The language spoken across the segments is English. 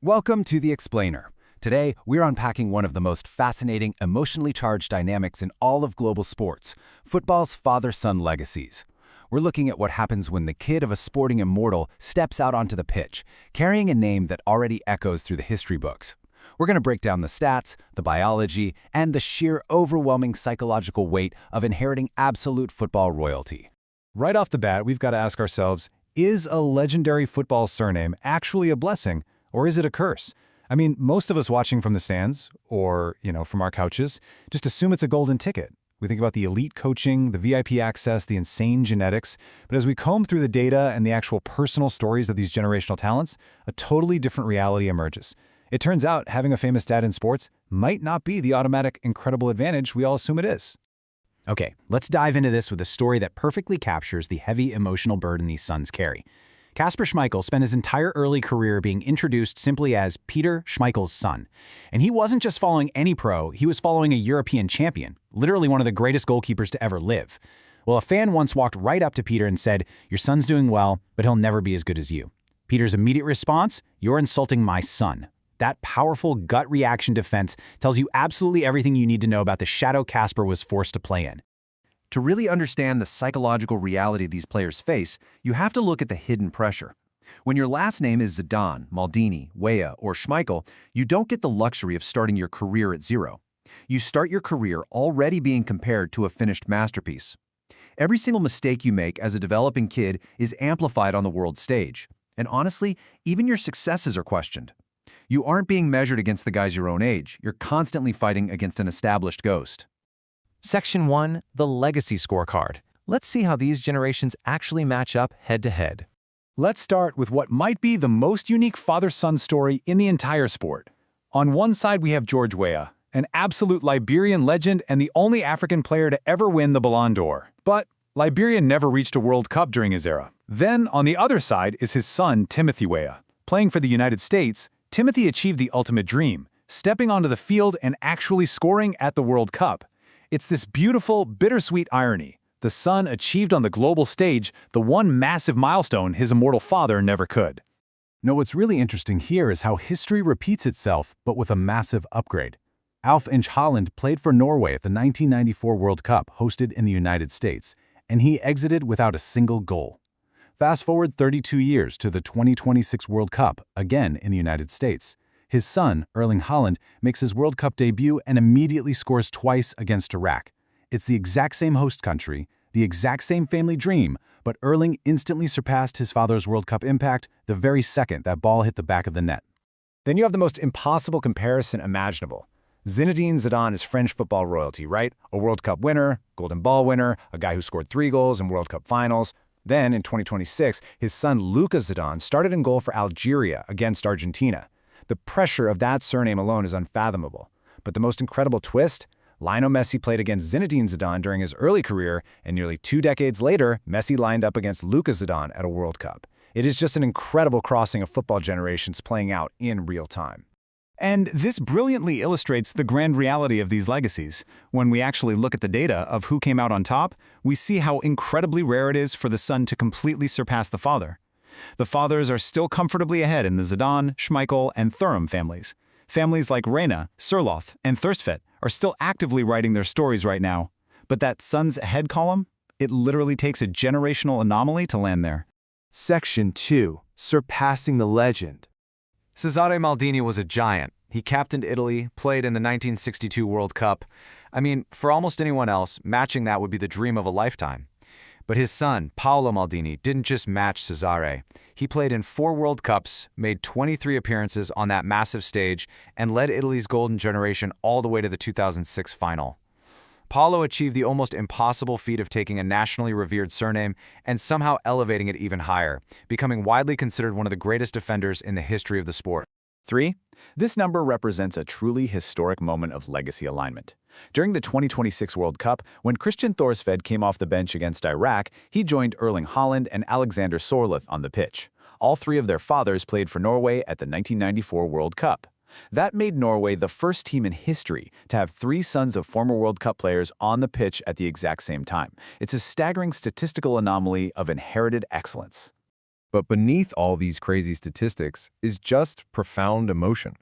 Welcome to The Explainer. Today, we're unpacking one of the most fascinating, emotionally charged dynamics in all of global sports, football's father-son legacies. We're looking at what happens when the kid of a sporting immortal steps out onto the pitch, carrying a name that already echoes through the history books. We're going to break down the stats, the biology, and the sheer overwhelming psychological weight of inheriting absolute football royalty. Right off the bat, we've got to ask ourselves, is a legendary football surname actually a blessing? Or is it a curse? I mean, most of us watching from the stands, or, from our couches, just assume it's a golden ticket. We think about the elite coaching, the VIP access, the insane genetics. But as we comb through the data and the actual personal stories of these generational talents, a totally different reality emerges. It turns out having a famous dad in sports might not be the automatic incredible advantage we all assume it is. Okay, let's dive into this with a story that perfectly captures the heavy emotional burden these sons carry. Kasper Schmeichel spent his entire early career being introduced simply as Peter Schmeichel's son. And he wasn't just following any pro, he was following a European champion, literally one of the greatest goalkeepers to ever live. Well, a fan once walked right up to Peter and said, "Your son's doing well, but he'll never be as good as you." Peter's immediate response, "You're insulting my son." That powerful gut reaction defense tells you absolutely everything you need to know about the shadow Kasper was forced to play in. To really understand the psychological reality these players face, you have to look at the hidden pressure. When your last name is Zidane, Maldini, Weah, or Schmeichel, you don't get the luxury of starting your career at zero. You start your career already being compared to a finished masterpiece. Every single mistake you make as a developing kid is amplified on the world stage. And honestly, even your successes are questioned. You aren't being measured against the guys your own age. You're constantly fighting against an established ghost. Section 1, the Legacy Scorecard. Let's see how these generations actually match up head-to-head. Let's start with what might be the most unique father-son story in the entire sport. On one side, we have George Weah, an absolute Liberian legend and the only African player to ever win the Ballon d'Or. But Liberia never reached a World Cup during his era. Then, on the other side, is his son, Timothy Weah. Playing for the United States, Timothy achieved the ultimate dream, stepping onto the field and actually scoring at the World Cup. It's this beautiful, bittersweet irony. The son achieved on the global stage the one massive milestone his immortal father never could. Now, what's really interesting here is how history repeats itself, but with a massive upgrade. Alf-Inge Haaland played for Norway at the 1994 World Cup hosted in the United States, and he exited without a single goal. Fast forward 32 years to the 2026 World Cup, again in the United States. His son, Erling Haaland, makes his World Cup debut and immediately scores twice against Iraq. It's the exact same host country, the exact same family dream, but Erling instantly surpassed his father's World Cup impact the very second that ball hit the back of the net. Then you have the most impossible comparison imaginable. Zinedine Zidane is French football royalty, right? A World Cup winner, Golden Ball winner, a guy who scored 3 goals in World Cup finals. Then, in 2026, his son Luca Zidane started in goal for Algeria against Argentina. The pressure of that surname alone is unfathomable. But the most incredible twist? Lionel Messi played against Zinedine Zidane during his early career, and nearly 2 decades later, Messi lined up against Luca Zidane at a World Cup. It is just an incredible crossing of football generations playing out in real time. And this brilliantly illustrates the grand reality of these legacies. When we actually look at the data of who came out on top, we see how incredibly rare it is for the son to completely surpass the father. The fathers are still comfortably ahead in the Zidane, Schmeichel, and Thuram families. Families like Reina, Surloth, and Thirstfet are still actively writing their stories right now. But that sons ahead column? It literally takes a generational anomaly to land there. Section 2. Surpassing the legend. Cesare Maldini was a giant. He captained Italy, played in the 1962 World Cup. I mean, for almost anyone else, matching that would be the dream of a lifetime. But his son, Paolo Maldini, didn't just match Cesare. He played in 4 World Cups, made 23 appearances on that massive stage, and led Italy's golden generation all the way to the 2006 final. Paolo achieved the almost impossible feat of taking a nationally revered surname and somehow elevating it even higher, becoming widely considered one of the greatest defenders in the history of the sport. 3. This number represents a truly historic moment of legacy alignment. During the 2026 World Cup, when Christian Thorstvedt came off the bench against Iraq, he joined Erling Haaland and Alexander Sorloth on the pitch. All 3 of their fathers played for Norway at the 1994 World Cup. That made Norway the first team in history to have 3 sons of former World Cup players on the pitch at the exact same time. It's a staggering statistical anomaly of inherited excellence. But beneath all these crazy statistics is just profound emotion.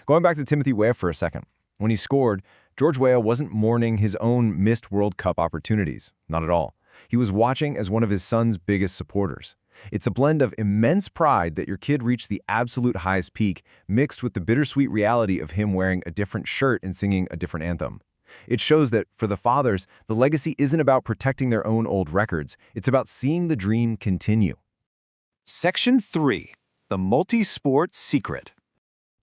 Going back to Timothy Weah for a second, when he scored, George Weah wasn't mourning his own missed World Cup opportunities. Not at all. He was watching as one of his son's biggest supporters. It's a blend of immense pride that your kid reached the absolute highest peak, mixed with the bittersweet reality of him wearing a different shirt and singing a different anthem. It shows that, for the fathers, the legacy isn't about protecting their own old records. It's about seeing the dream continue. Section 3. The Multi-Sport Secret.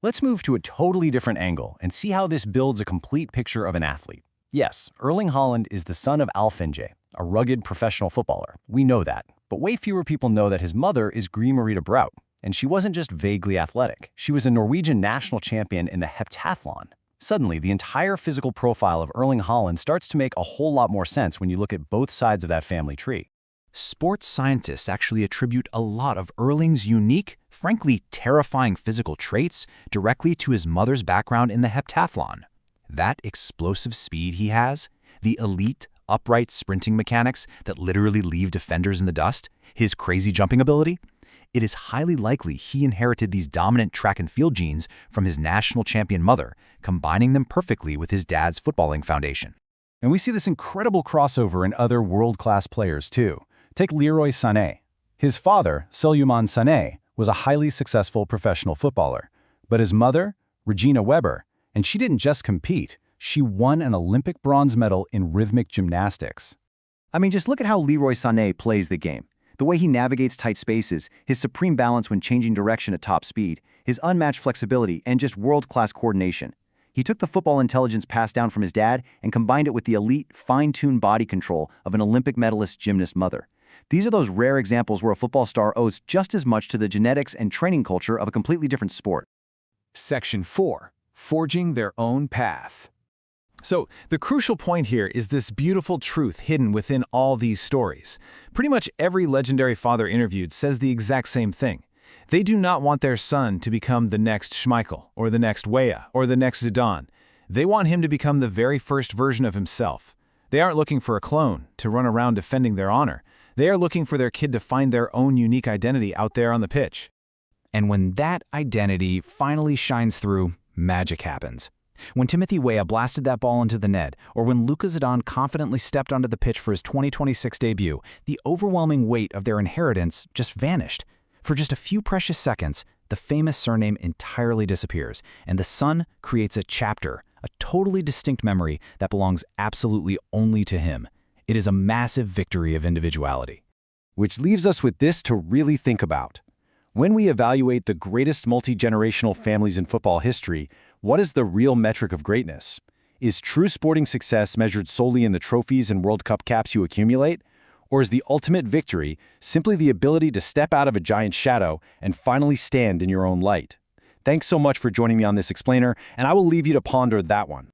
Let's move to a totally different angle and see how this builds a complete picture of an athlete. Yes, Erling Haaland is the son of Alf-Inge, a rugged professional footballer. We know that. But way fewer people know that his mother is Gry-Marita Braut, and she wasn't just vaguely athletic. She was a Norwegian national champion in the heptathlon. Suddenly, the entire physical profile of Erling Haaland starts to make a whole lot more sense when you look at both sides of that family tree. Sports scientists actually attribute a lot of Erling's unique, frankly terrifying physical traits directly to his mother's background in the heptathlon. That explosive speed he has, the elite, upright sprinting mechanics that literally leave defenders in the dust, his crazy jumping ability, it is highly likely he inherited these dominant track and field genes from his national champion mother, combining them perfectly with his dad's footballing foundation. And we see this incredible crossover in other world-class players too. Take Leroy Sané. His father, Souleymane Sané, was a highly successful professional footballer, but his mother, Regina Weber, and she didn't just compete, she won an Olympic bronze medal in rhythmic gymnastics. I mean, just look at how Leroy Sané plays the game. The way he navigates tight spaces, his supreme balance when changing direction at top speed, his unmatched flexibility, and just world-class coordination. He took the football intelligence passed down from his dad and combined it with the elite, fine-tuned body control of an Olympic medalist gymnast mother. These are those rare examples where a football star owes just as much to the genetics and training culture of a completely different sport. Section 4. Forging their own path. So, the crucial point here is this beautiful truth hidden within all these stories. Pretty much every legendary father interviewed says the exact same thing. They do not want their son to become the next Schmeichel, or the next Weah, or the next Zidane. They want him to become the very first version of himself. They aren't looking for a clone to run around defending their honor. They are looking for their kid to find their own unique identity out there on the pitch. And when that identity finally shines through, magic happens. When Timothy Weah blasted that ball into the net, or when Luca Zidane confidently stepped onto the pitch for his 2026 debut, the overwhelming weight of their inheritance just vanished. For just a few precious seconds, the famous surname entirely disappears, and the son creates a chapter, a totally distinct memory that belongs absolutely only to him. It is a massive victory of individuality. Which leaves us with this to really think about. When we evaluate the greatest multi-generational families in football history, what is the real metric of greatness? Is true sporting success measured solely in the trophies and World Cup caps you accumulate? Or is the ultimate victory simply the ability to step out of a giant shadow and finally stand in your own light? Thanks so much for joining me on this explainer, and I will leave you to ponder that one.